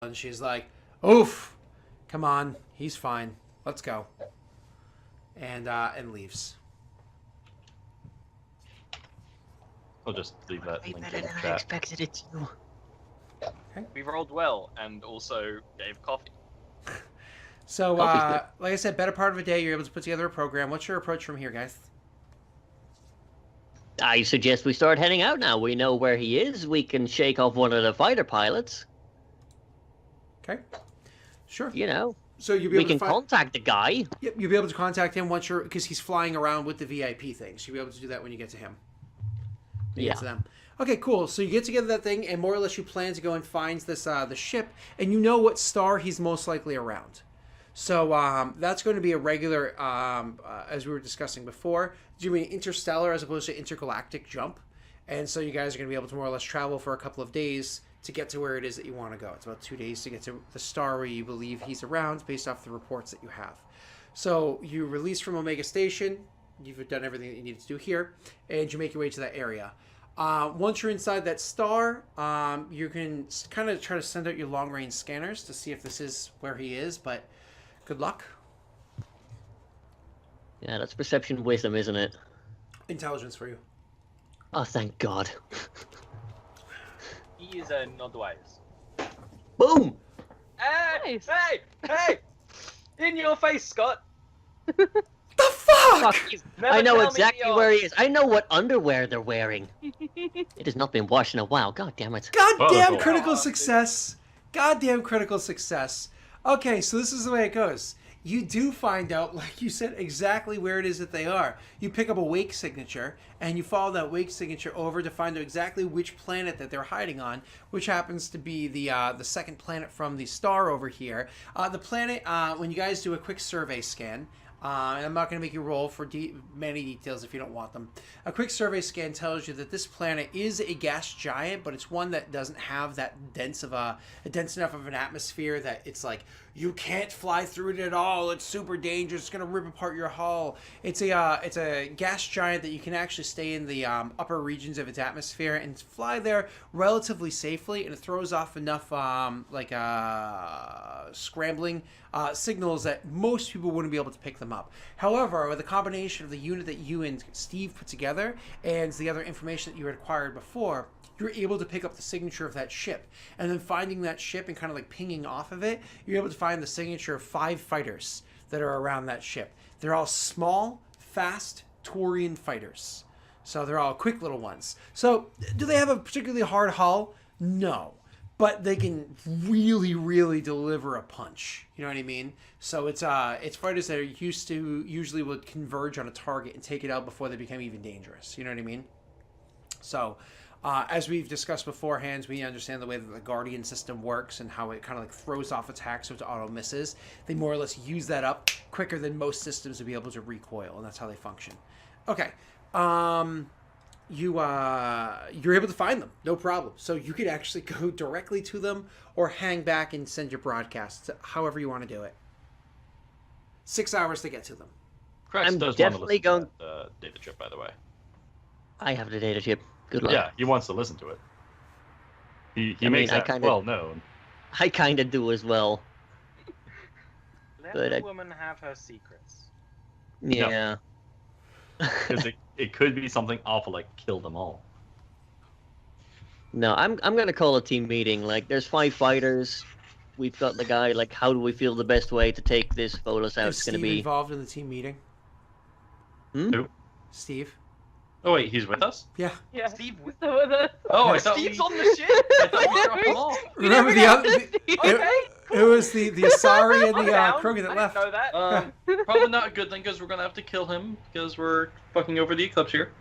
And she's like, "Oof, come on, he's fine. Let's go." And leaves. I'll just leave that Way link better in the than I chat. expected it to. We rolled well and also gave coffee. So, Coffee's good. like I said, better part of a day, you're able to put together a program. What's your approach from here, guys? I suggest we start heading out now. We know where he is. We can shake off one of the fighter pilots. Okay, sure. You know, So you'll be we able to can contact the guy. Yep, you'll be able to contact him once you're because he's flying around with the VIP things. You'll be able to do that when you get to him. When you get to them. Okay, cool. So you get together that thing, and more or less you plan to go and find this the ship, and you know what star he's most likely around. So that's going to be a regular, as we were discussing before, doing interstellar as opposed to intergalactic jump. And so you guys are going to be able to more or less travel for a couple of days to get to where it is that you want to go. It's about 2 days to get to the star where you believe he's around based off the reports that you have. So you release from Omega Station. You've done everything that you needed to do here, and you make your way to that area. Once you're inside that star, you can kind of try to send out your long-range scanners to see if this is where he is, but good luck. Yeah, that's perception wisdom, isn't it? Intelligence for you. Oh, thank God. He is not wise. Boom! Hey! Nice. Hey! In your face, Scott! The fuck! Fuck you. Never I know tell me exactly the where he is. I know what underwear they're wearing. It has not been washed in a while. God damn it. Goddamn Oh. critical success. Goddamn critical success. Okay, so this is the way it goes. You do find out, like you said, exactly where it is that they are. You pick up a wake signature, and you follow that wake signature over to find out exactly which planet that they're hiding on, which happens to be the second planet from the star over here. The planet, when you guys do a quick survey scan, and I'm not going to make you roll for many details if you don't want them. A quick survey scan tells you that this planet is a gas giant, but it's one that doesn't have that dense enough of an atmosphere that it's like you can't fly through it at all. It's super dangerous. It's going to rip apart your hull. It's a gas giant that you can actually stay in the upper regions of its atmosphere and fly there relatively safely, and it throws off enough scrambling signals that most people wouldn't be able to pick them up. However, with a combination of the unit that you and Steve put together and the other information that you had acquired before, you're able to pick up the signature of that ship. And then finding that ship and kind of like pinging off of it, you're able to find the signature of 5 fighters that are around that ship. They're all small, fast Taurian fighters. So they're all quick little ones. So do they have a particularly hard hull? No. But they can really, really deliver a punch. You know what I mean? So it's fighters that are usually would converge on a target and take it out before they become even dangerous. You know what I mean? So, as we've discussed beforehand, we understand the way that the Guardian system works and how it kind of like throws off attacks so it auto misses. They more or less use that up quicker than most systems to be able to recoil, and that's how they function. Okay. You're able to find them, no problem. So you could actually go directly to them or hang back and send your broadcasts, however you want to do it. 6 hours to get to them. Crax I'm does definitely want to listen to that data chip, by the way. I have the data chip. Good luck. Yeah, he wants to listen to it. He I makes mean, I that kinda- well known. I kind of do as well. Let But the I- woman have her secrets. Yeah. Because it could be something awful like kill them all. No, I'm gonna call a team meeting. Like, there's 5 fighters. We've got the guy. Like, how do we feel the best way to take this Volus out? Is It's gonna Steve be. involved in the team meeting? Who? Steve? Oh wait, he's with us? Yeah. Yeah. Steve, So with us. Oh, I Yeah. thought Steve's we... on the ship! I thought we dropped them all. Remember the other... It was the Asari and I'm the down. Krogan that I left. didn't know that. Probably not a good thing because we're gonna have to kill him because we're fucking over the eclipse here.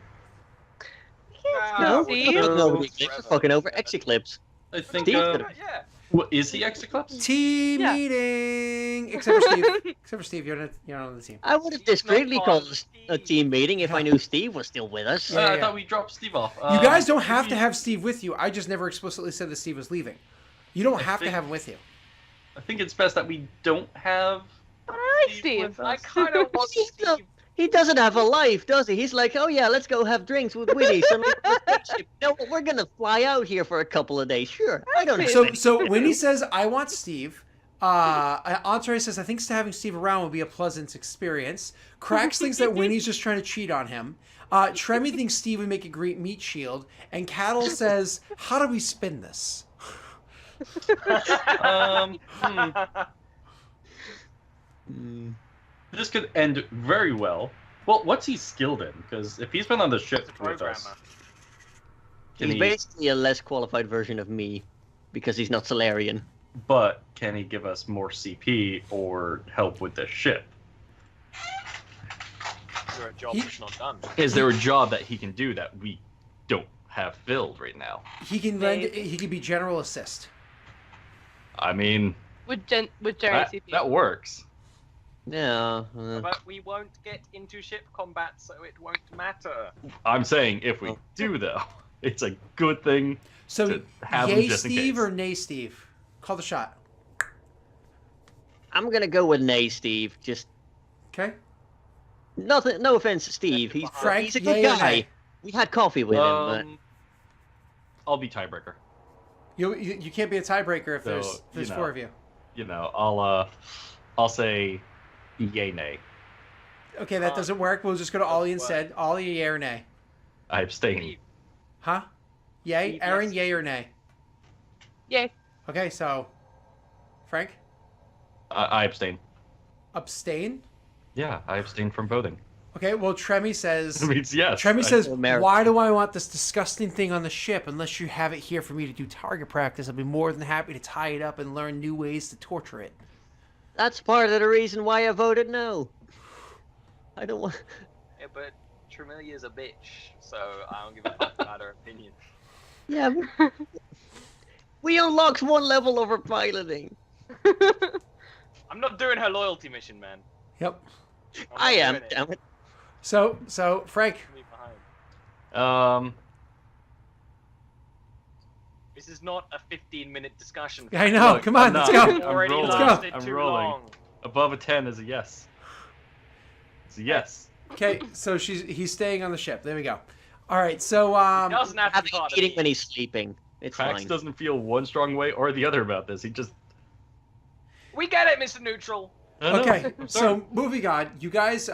No, Steve? we're not over the Forever. eclipse. We're fucking over X-Eclipse. I think. Steve? Yeah. What is he X-Eclipse? Team Yeah. meeting! Except for Steve. Except for Steve, you're not on the team. I would have Steve's not discreetly part called of a the team meeting if I knew Steve was still with us. Yeah, I yeah. thought we dropped Steve off. You guys don't have to have Steve with you. I just never explicitly said that Steve was leaving. You don't have to think- have him with you. I think it's best that we don't have. I like Steve Steve. with I us. kind of want Steve's Steve. not- He doesn't have a life, does he? He's like, oh yeah, let's go have drinks with Winnie. So no, we're gonna fly out here for a couple of days. Sure, I don't. So when he says, "I want Steve," Entourage says, "I think having Steve around will be a pleasant experience." Cracks thinks that Winnie's just trying to cheat on him. Tremmy thinks Steve would make a great meat shield, and Cattle says, "How do we spin this?" This could end very well. Well, what's he skilled in? Because if he's been on the ship with us, He's basically a less qualified version of me, because he's not Solarian. but can he give us more CP or help with the ship? Is there a job that's not done? Is there a job that he can do that we don't have filled right now? He can he can be general assist. I mean, With Jerry CP. that works. Yeah. But we won't get into ship combat, so it won't matter. I'm saying if we do, though, it's a good thing So, to have him yay just in Steve case. or nay Steve? Call the shot. I'm gonna go with nay, Steve. Just Okay. nothing. No offense to Steve. He's Frank, he's a good yay or guy. nay? We had coffee with him, I'll be tiebreaker. You can't be a tiebreaker if So, there's you know. four of you. You know, I'll say yay nay. Okay, that doesn't work. We'll just go to Ollie Doesn't instead. Ollie, yay or nay? I abstain. Steve, Huh? Yay? Steve, Aaron, yes. yay or nay? Yay. Okay, so Frank, I abstain. abstain. Yeah, I abstain from voting. Okay, well Tremmy says. It means yes. Tremmy says, American. "Why do I want this disgusting thing on the ship? Unless you have it here for me to do target practice, I'll be more than happy to tie it up and learn new ways to torture it." That's part of the reason why I voted no. I don't want. yeah, but Tremelia's a bitch, so I don't give a fuck about her opinion. Yeah. We unlocked one level over piloting. I'm not doing her loyalty mission, man. Yep. I'm not I am. doing it. Damn it. So Frank, Leave me behind. This is not a 15-minute discussion. I know. Look, Come on, I'm let's not. go. I'm Already rolling. lasted I'm too rolling. long. Above a 10 is a yes. It's a yes. Okay, so he's staying on the ship. There we go. All right, so Doesn't have to be Having a part of meeting me. when he's sleeping. It's Krax fine. doesn't feel one strong way or the other about this. He just. We get it, Mr. Neutral. I know. okay, I'm sorry. so moving on. You guys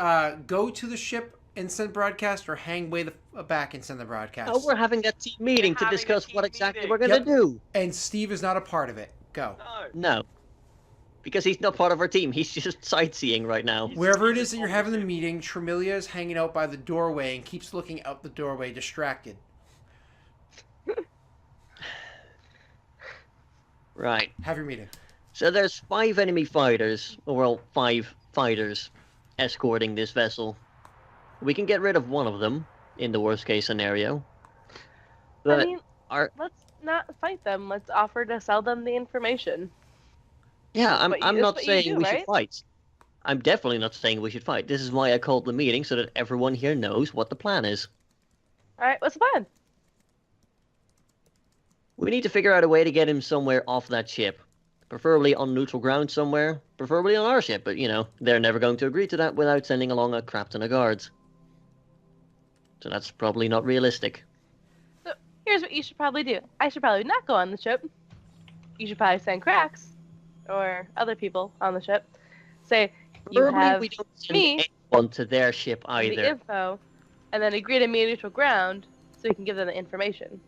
go to the ship and send broadcast, or hang way the back and send the broadcast. Oh, we're having a team meeting to having a discuss team what exactly meeting. we're gonna Yep. do. And Steve is not a part of it. Go. No. No. Because he's not part of our team. He's just sightseeing right now. Wherever it He's is that just you're on having the the ship. meeting, Tremilia is hanging out by the doorway and keeps looking out the doorway, distracted. Right. Have your meeting. So there's 5 enemy fighters, or well, 5 fighters escorting this vessel. We can get rid of one of them in the worst case scenario. But I mean, our let's not fight them. Let's offer to sell them the information. yeah, I'm but I'm that's not what you saying do, we should right? fight. I'm definitely not saying we should fight. This is why I called the meeting so that everyone here knows what the plan is. All right, what's the plan? We need to figure out a way to get him somewhere off that ship. Preferably on neutral ground somewhere. Preferably on our ship, but you know, they're never going to agree to that without sending along a crap ton of guards. So that's probably not realistic. Here's what you should probably do. I should probably not go on the ship. You should probably send Cracks or other people on the ship. Say you Preferably have we don't send me anyone to their ship the either. info, and then agree to meet a neutral ground so we can give them the information.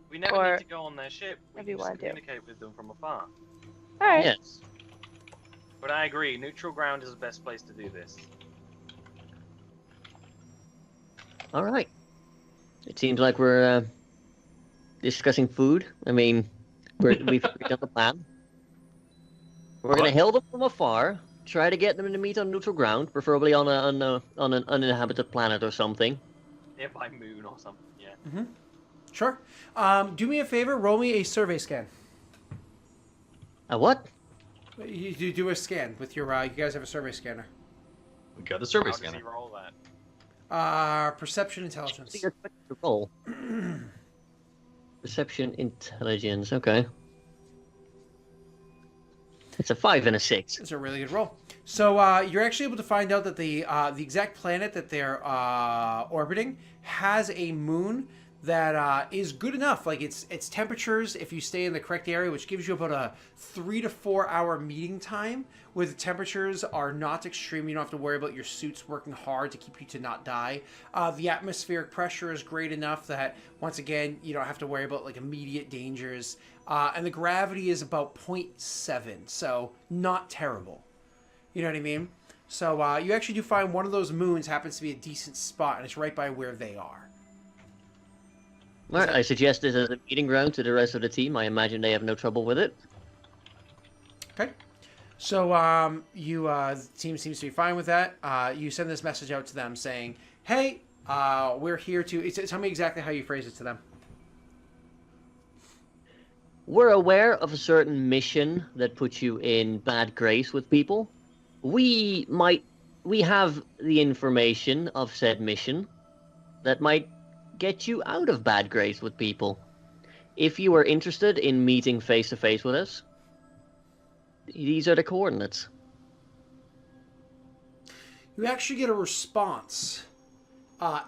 We never Or need to go on their ship. We whatever can you just wanna do. communicate with them from afar. All right. Yes. But I agree, neutral ground is the best place to do this. All right. It seems like we're discussing food. I mean, we've done the plan. We're gonna What? hail them from afar. Try to get them to meet on neutral ground, preferably on an uninhabited planet or something. Nearby moon or something, yeah. Sure. Do me a favor. Roll me a survey scan. A what? You do a scan with your. You guys have a survey scanner. We got the survey How does he scanner. roll that? Perception intelligence. You're expected to roll. Perception intelligence. Okay. It's a 5 and a 6. It's a really good roll. So you're actually able to find out that the exact planet that they're orbiting has a moon that is good enough. Like its temperatures, if you stay in the correct area, which gives you about a 3 to 4 hour meeting time, where the temperatures are not extreme. You don't have to worry about your suits working hard to keep you to not die. The atmospheric pressure is great enough that once again you don't have to worry about like immediate dangers. And the gravity is about 0.7, so not terrible. You know what I mean? So you actually do find one of those moons happens to be a decent spot, and it's right by where they are. All right, I suggest this as a meeting ground to the rest of the team. I imagine they have no trouble with it. Okay. So the team seems to be fine with that. You send this message out to them saying, "Hey, we're here to." Tell me exactly how you phrase it to them. We're aware of a certain mission that puts you in bad grace with people. We have the information of said mission that might get you out of bad grace with people. If you are interested in meeting face to face with us, these are the coordinates. You actually get a response.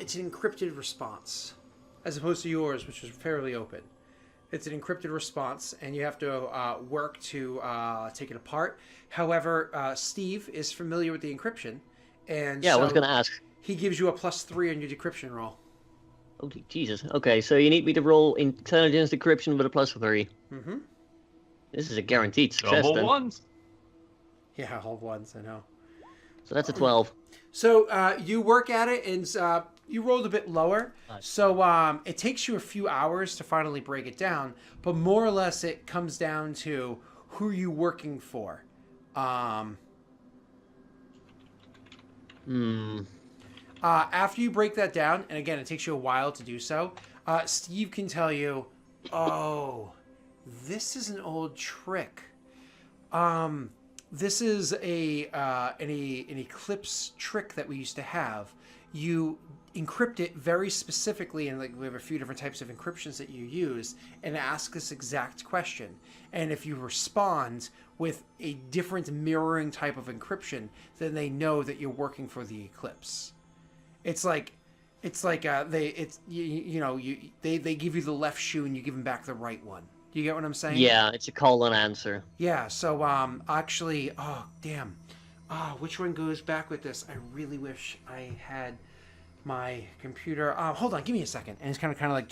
It's an encrypted response, as opposed to yours, which is fairly open. It's an encrypted response, and you have to work to take it apart. However, Steve is familiar with the encryption, and Yeah, so I was going to ask. he gives you a +3 on your decryption roll. Oh, Jesus. Okay, so you need me to roll intelligence decryption with a +3. Mm-hmm. This is a guaranteed success, Double then. ones. Yeah, all ones, I know. So that's a 12. So you work at it, and you rolled a bit lower. So it takes you a few hours to finally break it down, but more or less it comes down to who you're working for. After you break that down, and again, it takes you a while to do so, Steve can tell you, oh, this is an old trick. This is an Eclipse trick that we used to have. You encrypt it very specifically, and like we have a few different types of encryptions that you use, and ask this exact question. And if you respond with a different mirroring type of encryption, then they know that you're working for the Eclipse. They give you the left shoe and you give them back the right one. Do you get what I'm saying? Yeah, it's a call and answer. Yeah, so actually, oh damn, which one goes back with this? I really wish I had my computer. Hold on, give me a second. And it's kind of like.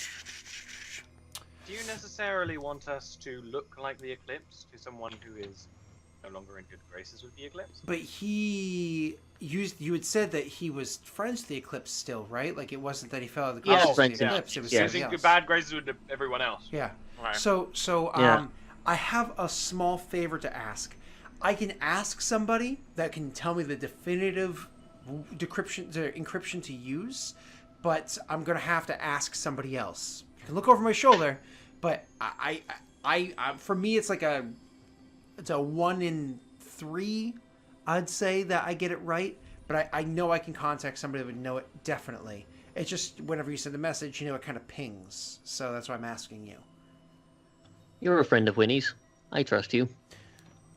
Do you necessarily want us to look like the Eclipse to someone who is no longer in good graces with the Eclipse? But you had said that he was friends with the Eclipse still, right? Like it wasn't that he fell out of the Yeah, graces friends, with the yeah. Eclipse. It was Yeah. He's something in else. bad graces with everyone else. Yeah. Right. So Yeah. I have a small favor to ask. I can ask somebody that can tell me the definitive encryption to use, but I'm gonna have to ask somebody else. You can look over my shoulder, but I for me it's a 1 in 3, I'd say that I get it right. But I know I can contact somebody that would know it definitely. It's just whenever you send a message, it kind of pings. So that's why I'm asking you. You're a friend of Winnie's. I trust you.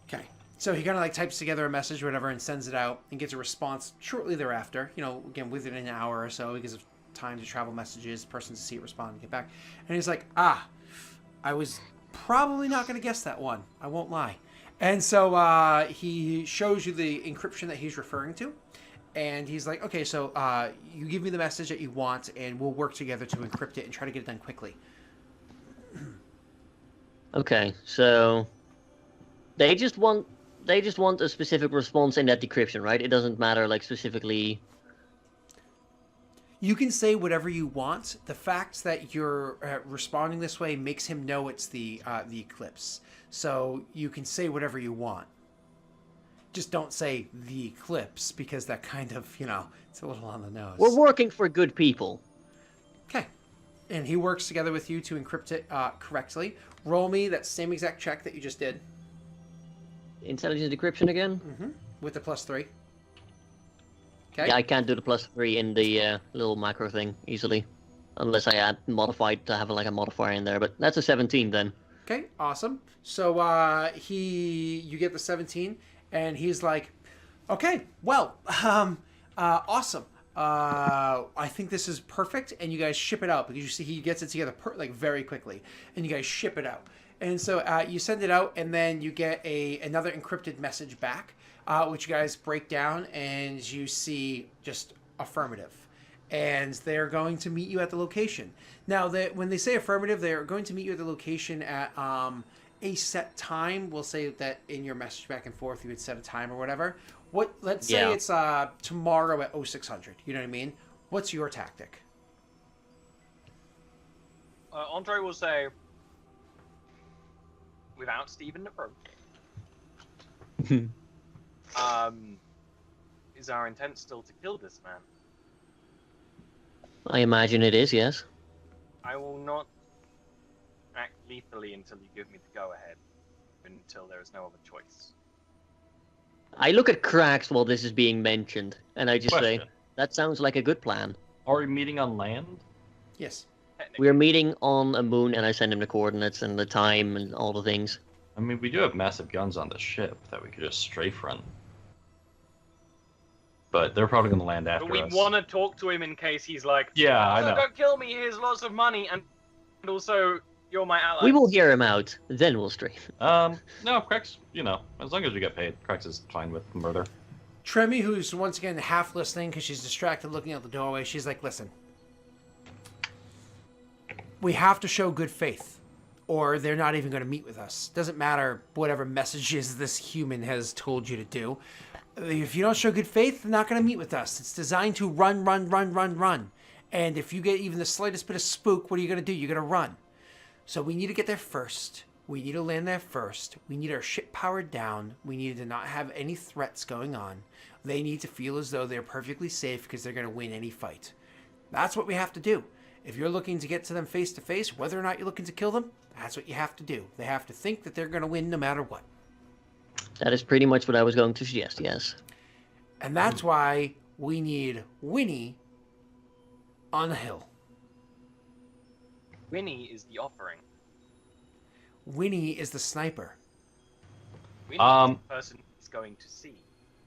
Okay. So he kind of types together a message or whatever and sends it out and gets a response shortly thereafter. Again, within an hour or so because of time to travel messages, person to see it, respond, and get back. And he's like, I was probably not going to guess that one. I won't lie. And so he shows you the encryption that he's referring to. And he's like, okay, so you give me the message that you want, and we'll work together to encrypt it and try to get it done quickly. Okay, so they just want a specific response in that decryption, right? It doesn't matter specifically. You can say whatever you want. The fact that you're responding this way makes him know it's the Eclipse. So you can say whatever you want. Just don't say the Eclipse because that kind of, it's a little on the nose. We're working for good people. Okay. And he works together with you to encrypt it correctly. Roll me that same exact check that you just did. Intelligence decryption again? Mm-hmm. With the +3. Okay. Yeah, I can't do the +3 in the little macro thing easily. Unless I add modified to have a modifier in there, but that's a 17 then. Okay, awesome. So you get the 17, and he's like, Okay, well, awesome. I think this is perfect, and you guys ship it out because you see he gets it together like very quickly, and you guys ship it out. And so you send it out, and then you get another encrypted message back, which you guys break down, and you see just affirmative. And they're going to meet you at the location. Now, when they say affirmative, they're going to meet you at the location at a set time. We'll say that in your message back and forth, you would set a time or whatever. Let's say it's tomorrow at 0600. You know what I mean? What's your tactic? Andre will say, without Stephen approach, is our intent still to kill this man? I imagine it is, yes. I will not act lethally until you give me the go-ahead, until there is no other choice. I look at Cracks while this is being mentioned, and I just say, Question. that sounds like a good plan. Are we meeting on land? Yes. We're meeting on a moon, and I send him the coordinates and the time and all the things. I mean, we do have massive guns on the ship that we could just strafe run. But they're probably going to land after But we us. want to talk to him in case he's like, Yeah, I "Oh, know. don't kill me, here's lots of money, and also, you're my ally." We will hear him out, then we'll strafe. No, Krex, as long as we get paid, Krex is fine with murder. Tremi, who's once again half listening because she's distracted looking out the doorway, she's like, listen. We have to show good faith, or they're not even going to meet with us. Doesn't matter whatever messages this human has told you to do. If you don't show good faith, they're not going to meet with us. It's designed to run. And if you get even the slightest bit of spook, what are you going to do? You're going to run. So we need to get there first. We need to land there first. We need our ship powered down. We need to not have any threats going on. They need to feel as though they're perfectly safe because they're going to win any fight. That's what we have to do. If you're looking to get to them face to face, whether or not you're looking to kill them, that's what you have to do. They have to think that they're going to win no matter what. That is pretty much what I was going to suggest, yes. And that's why we need Winnie on the hill. Winnie is the offering. Winnie is the sniper. Winnie is the person he's going to see.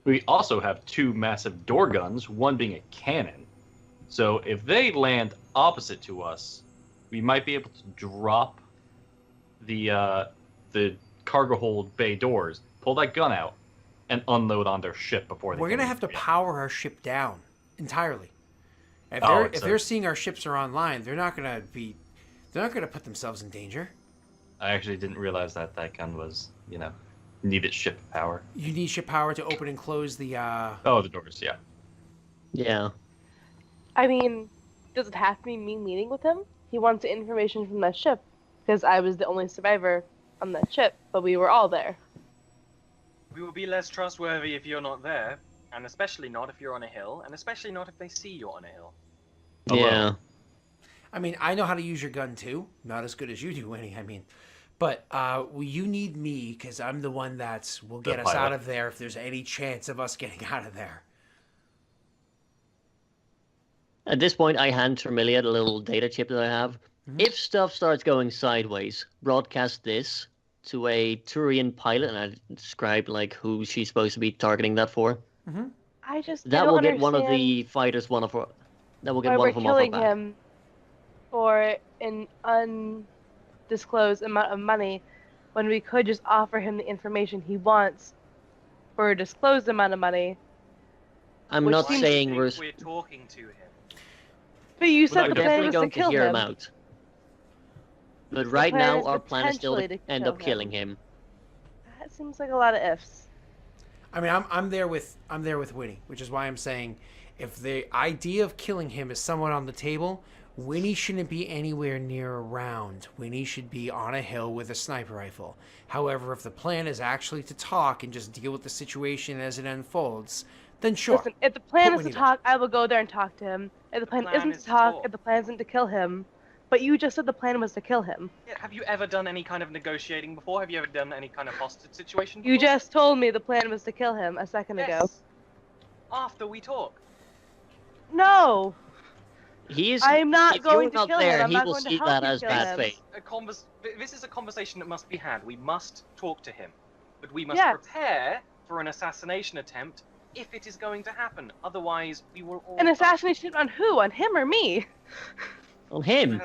We also have two massive door guns, one being a cannon. So if they land opposite to us, we might be able to drop the cargo hold bay doors, pull that gun out, and unload on their ship before they We're going to can have to get in. power our ship down entirely. If they're seeing our ships are online, they're not going to put themselves in danger. I actually didn't realize that gun was, needed ship power. You need ship power to open and close the Oh, the doors, yeah. Yeah. I mean, does it have to be me meeting with him? He wants the information from that ship, because I was the only survivor on that ship, but we were all there. We will be less trustworthy if you're not there, and especially not if you're on a hill, and especially not if they see you're on a hill. Yeah. I mean, I know how to use your gun too. Not as good as you do, Winnie. I mean, but you need me because I'm the one that will get us out of there if there's any chance of us getting out of there. At this point, I hand Termilia the little data chip that I have. Mhm. If stuff starts going sideways, broadcast this to a Turian pilot, and I describe who she's supposed to be targeting that for. Mm-hmm. I just That don't will get one of understand the fighters That will get why one we're of them off our killing back. him for an undisclosed amount of money when we could just offer him the information he wants for a disclosed amount of money. I'm Which not seems- saying I we're think we're talking to him. But you said not the we're plan definitely was to going to kill hear him him. out. But The right plan now, is our plan is still to potentially to end kill up killing him. him. That seems like a lot of ifs. I mean, I'm there with Winnie, which is why I'm saying if the idea of killing him is somewhat on the table, Winnie shouldn't be anywhere near around. Winnie should be on a hill with a sniper rifle. However, if the plan is actually to talk and just deal with the situation as it unfolds, then sure. Listen, if the plan Put is to Winnie there. talk, I will go there and talk to him. If the plan Plan isn't is to to talk, talk. if the plan isn't to kill him, but you just said the plan was to kill him. Yeah, have you ever done any kind of negotiating before? Have you ever done any kind of hostage situation before? You just told me the plan was to kill him a second ago. Yes. After we talk. No, He's. I'm not if going you're to not kill there, him. I'm he not will going to see help that you as kill bad him. faith. This is a conversation that must be had. We must talk to him. But we must Yes. prepare for an assassination attempt if it is going to happen. Otherwise, we will all An assassination on who? On him or me? On him.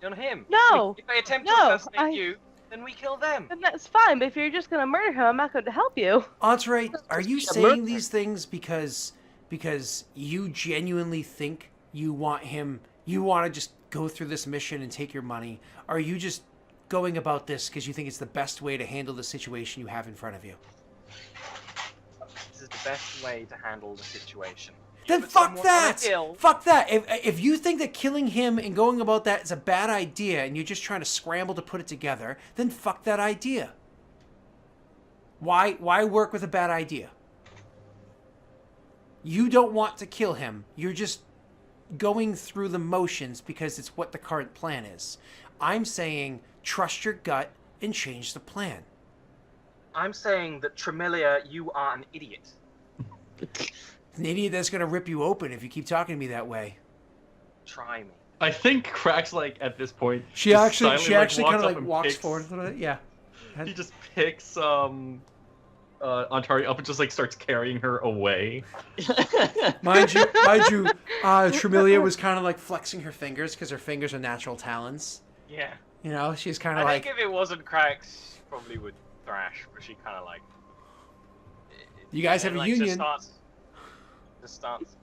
on him. No. If they attempt to No, assassinate you, then we kill them. Then that's fine, but if you're just gonna murder him, I'm not going to help you. Entree, are you A saying murder. these things because you genuinely think you want him, you want to just go through this mission and take your money? Or are you just going about this because you think it's the best way to handle the situation you have in front of you? This is the best way to handle the situation. Then Put fuck someone on a that! hill. Fuck that! If you think that killing him and going about that is a bad idea and you're just trying to scramble to put it together, then fuck that idea. Why work with a bad idea? You don't want to kill him. You're just going through the motions because it's what the current plan is. I'm saying trust your gut and change the plan. I'm saying that Tremilia, you are an idiot. An idiot that's going to rip you open if you keep talking to me that way. Try me. I think Cracks like at this point. She just actually silently, kind of up like and walks picks- forward a little bit. Yeah. He just picks Antari up and just like starts carrying her away. Mind you, Tremilia was kind of like flexing her fingers because her fingers are natural talons. Yeah. You know, she's kind I of like. think if it wasn't Cracks, she probably would thrash, but she kind of like. You guys have a like, union. Just starts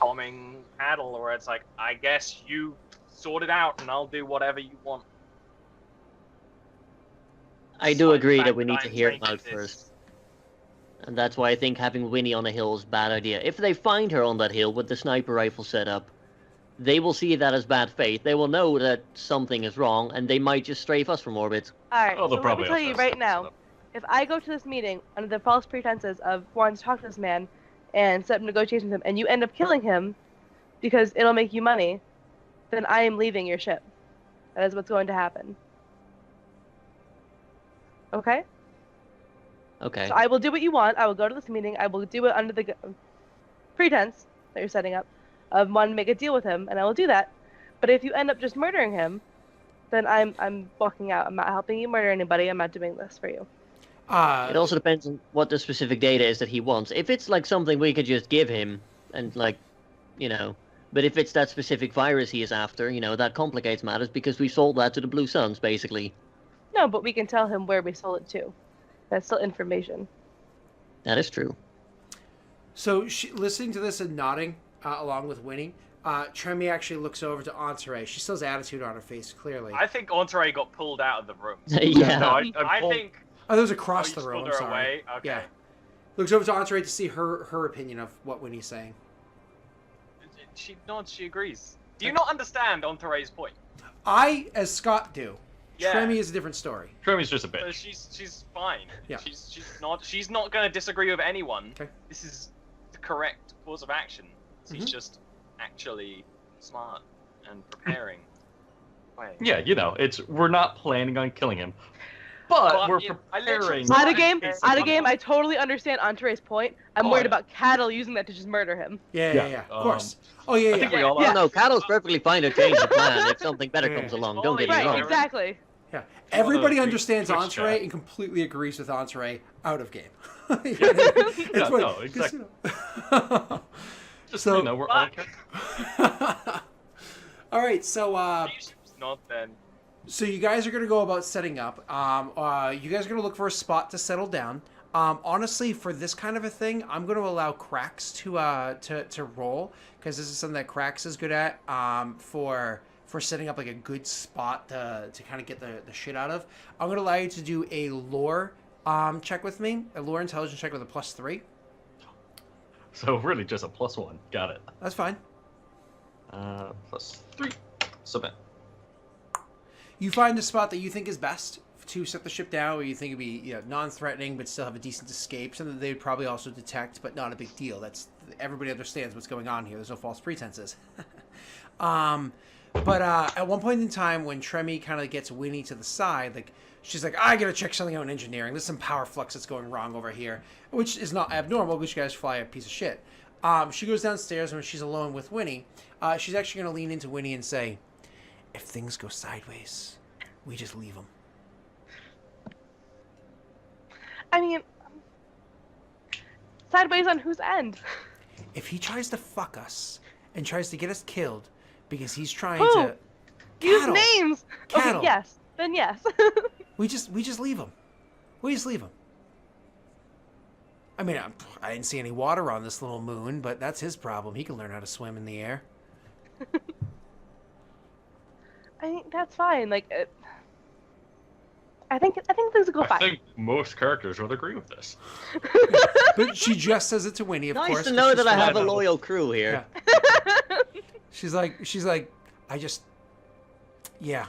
bombing paddle, where it's like, I guess you sort it out, and I'll do whatever you want. I do Despite agree the that fact we need to I'm hear trained him at out this. first. And that's why I think having Winnie on a hill is a bad idea. If they find her on that hill with the sniper rifle set up, they will see that as bad faith. They will know that something is wrong, and they might just strafe us from orbit. Alright, Oh, they'll so let me probably tell also you have right some now, setup. if I go to this meeting under the false pretenses of wanting to talk to this man and set up negotiations with him, and you end up killing him because it'll make you money, then I am leaving your ship. That is what's going to happen. Okay? Okay. So I will do what you want. I will go to this meeting. I will do it under the pretense that you're setting up of wanting to make a deal with him, and I will do that. But if you end up just murdering him, then I'm walking out. I'm not helping you murder anybody. I'm not doing this for you. It also depends on what the specific data is that he wants. If it's like something we could just give him, and like, you know, but if it's that specific virus he is after, you know, that complicates matters because we sold that to the Blue Suns, basically. No, but we can tell him where we sold it to. That's still information. That is true. So listening to this and nodding along with Winnie, Tremi actually looks over to Entourage. She still has attitude on her face, clearly. I think Entourage got pulled out of the room. Yeah. No, I pulled- think. Oh, that was Oh, across you the just room. pulled I'm her sorry. away? Okay. Yeah. Looks over to Entourage to see her opinion of what Winnie's saying. She nods. She agrees. Do you not understand Entourage's point? I, as Scott, do. Yeah. Tremi is a different story. Tremi's just a So bitch. she's fine. Yeah. She's not going to disagree with anyone. Okay. This is the correct course of action. She's Mhm. just actually smart and preparing. Way. Yeah, you know, we're not planning on killing him, but we're I literally- preparing. Out of game, in case out of of game. one. I totally understand Entree's point. I'm Oh, worried yeah. about Cattle using that to just murder him. Yeah. Of course. Oh, yeah, I think yeah. we all Yeah. are. No, Cattle's perfectly fine to change the plan if something better Yeah. comes along. Don't get me Right, wrong. exactly. Yeah. Everybody Twitch understands chat. Entourage and completely agrees with Entourage out of game. It's Yeah, funny, no, 'cause, exactly. you know. Just So- you know, we're all. All right, so Not then. so you guys are gonna go about setting up. You guys are gonna look for a spot to settle down. Honestly, for this kind of a thing, I'm gonna allow Cracks to roll because this is something that Cracks is good at. For setting up like a good spot to kind of get the shit out of. I'm gonna allow you to do a lore check with me, a lore intelligence check with a +3. So really, just a +1. Got it. That's fine. +3. Submit. You find a spot that you think is best to set the ship down, where you think it'd be non-threatening, but still have a decent escape, something that they'd probably also detect, but not a big deal. That's everybody understands what's going on here. There's no false pretenses. But at one point in time, when Tremi kind of gets Winnie to the side, like she's like, "I gotta check something out in engineering. There's some power flux that's going wrong over here," which is not abnormal because you guys fly a piece of shit. She goes downstairs, and when she's alone with Winnie, she's actually gonna lean into Winnie and say, "If things go sideways, we just leave them." I mean, Sideways on whose end? If he tries to fuck us and tries to get us killed because he's trying Who? to Use Cattle. names. Cattle. Okay, yes. Then yes. we just leave him. We just leave him. I mean, I didn't see any water on this little moon, but that's his problem. He can learn how to swim in the air. I think that's fine. Like, I think things will go I fine. think most characters would agree with this. But she just says it to Winnie, of Nice course. to 'cause know she's that I from have a Idaho. loyal crew here. Yeah. She's like, yeah.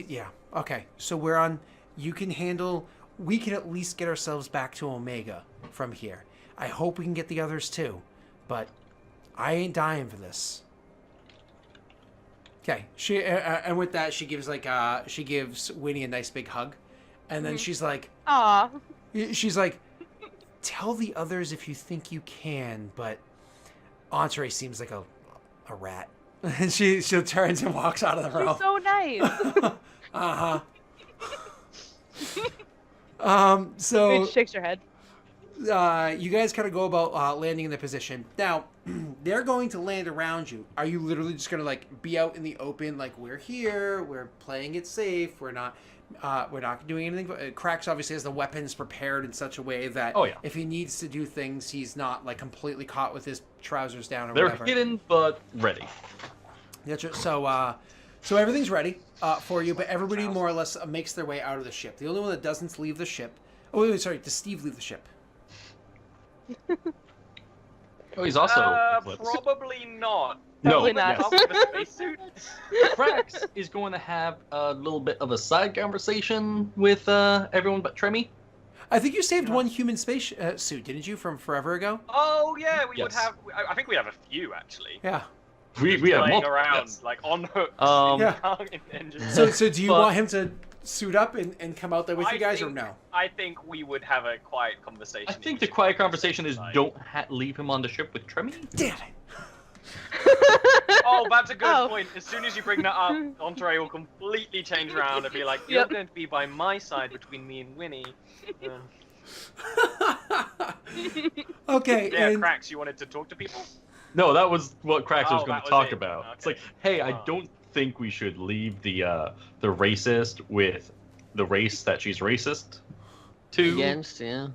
Yeah. Okay. So we're on. You can handle. We can at least get ourselves back to Omega from here. I hope we can get the others too, but I ain't dying for this. Okay. She and with that she gives Winnie a nice big hug, and then she's like, Aw. tell the others if you think you can, but Entree seems like a rat. And she turns and walks out of the room. She's so nice. Uh-huh. She So shakes her head. you guys kind of go about landing in the position. Now, they're going to land around you. Are you literally just going to like be out in the open, like we're here, we're playing it safe, we're not doing anything? Cracks obviously has the weapons prepared in such a way that if he needs to do things, he's not like completely caught with his trousers down or They're whatever. hidden but ready. So everything's ready for you, but everybody more or less makes their way out of the ship. The only one that doesn't leave the ship. Oh, wait, sorry. Does Steve leave the ship? Oh, he's also eclipsed. Probably not. No, Probably not. Up with a spacesuit. Crax is going to have a little bit of a side conversation with everyone but Tremmy. I think you saved one human space suit, didn't you, from forever ago? Oh yeah, we would Yes. have. I think we have a few actually. Yeah. We have Laying multiple. around Yes. like on hooks. Yeah. And just, So do you But- want him to suit up and come out there with you guys, or no? I think we would have a quiet conversation. I think each the quiet time, conversation is like- don't leave him on the ship with Tremmy. Damn it! Oh, that's a good Oh. point. As soon as you bring that up, Entree will completely change around and be like, "You're Yep. going to be by my side between me and Winnie." Okay, Yeah, and Cracks, you wanted to talk to people? No, that was what Crax was Oh, going that to was talk it. about. Okay. It's like, hey, I Oh. don't think we should leave the racist with the race that she's racist to. Against, yeah.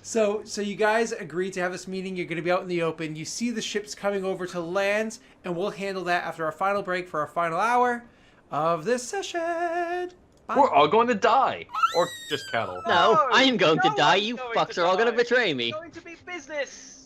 so you guys agreed to have this meeting. You're going to be out in the open. You see the ships coming over to land, and we'll handle that after our final break for our final hour of this session. Bye. We're all going to die, or just cattle. No, No, I am going to no die. one's You going fucks to are all going to die. betray me. It's going to be business.